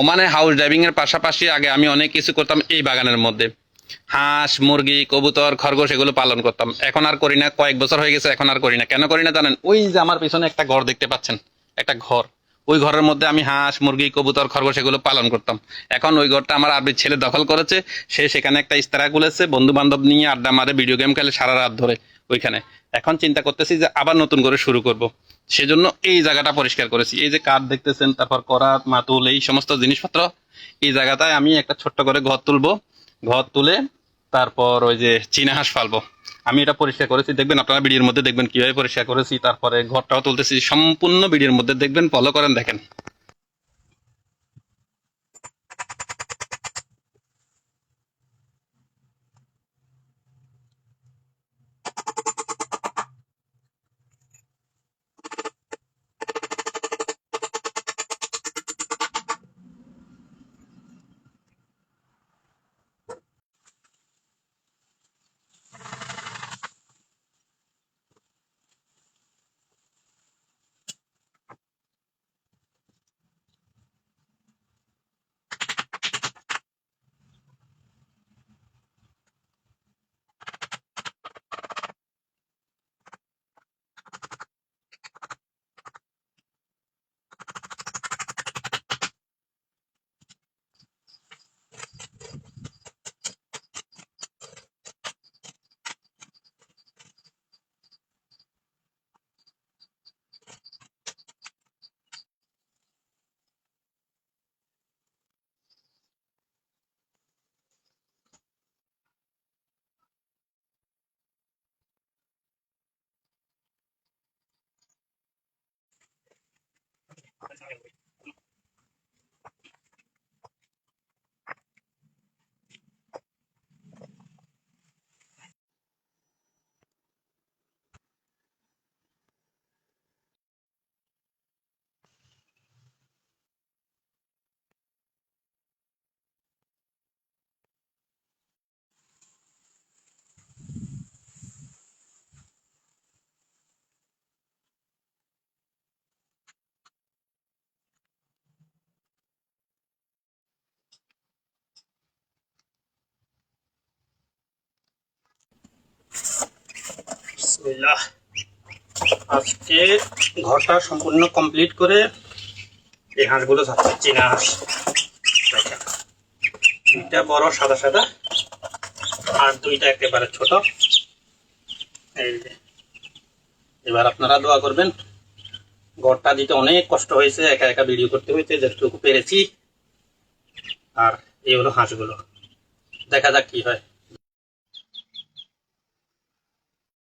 ওমানে house driving এর পাশাপাশি আগে আমি অনেক কিছু করতাম এই বাগানের মধ্যে। হাঁস, মুরগি, কবুতর, খরগোশ এগুলো পালন করতাম। এখন আর করি না, কয়েক বছর হয়ে গেছে এখন আর করি না। কেন করি না জানেন? ওই যে আমার পিছনে একটা ঘর দেখতে পাচ্ছেন, একটা ঘর, ওই ঘরের মধ্যে আমি হাঁস, মুরগি, কবুতর, খরগোশ এগুলো পালন করতাম। এখন ওই ঘরটা আমার আরবির ছেলে দখল করেছে। সে সেখানে একটা ইস্তারা খুলেছে, বন্ধু বান্ধব নিয়ে আড্ডা মারে, ভিডিও গেম খেলে সারা রাত ধরে ওইখানে। এখন চিন্তা করতেছি যে আবার নতুন করে শুরু করব। সেজন্য এই জায়গাটা পরিষ্কার করেছি। এই যে কাঠ দেখতেছেন, তারপর করাত, মাতুল, এই সমস্ত জিনিসপত্র, এই জায়গাটায় আমি একটা ছোট্ট করে ঘর তুলবো। ঘর তুলে তারপর ওই যে চীনা হাঁস পালবো। আমি এটা পরিষ্কার করেছি, দেখবেন আপনারা ভিডিওর মধ্যে দেখবেন কিভাবে পরিষ্কার করেছি। তারপরে ঘরটাও তুলতেছি, সম্পূর্ণ ভিডিওর মধ্যে দেখবেন, ফলো করেন, দেখেন। বিসমিল্লাহ। আজকে ঘরটা সম্পূর্ণ কমপ্লিট করে এই হাঁসগুলো যাচ্ছে, চীনা হাঁস। দেখেন, দুইটা বড় সাদা সাদা আর দুইটা একেবারে ছোট। এই যে, এবার আপনারা দোয়া করবেন। ঘরটা দিতে অনেক কষ্ট হয়েছে, একা একা ভিডিও করতে হয়েছে, যেটুকু পেরেছি। আর এই হলো হাঁসগুলো, দেখা যাক কি হয়।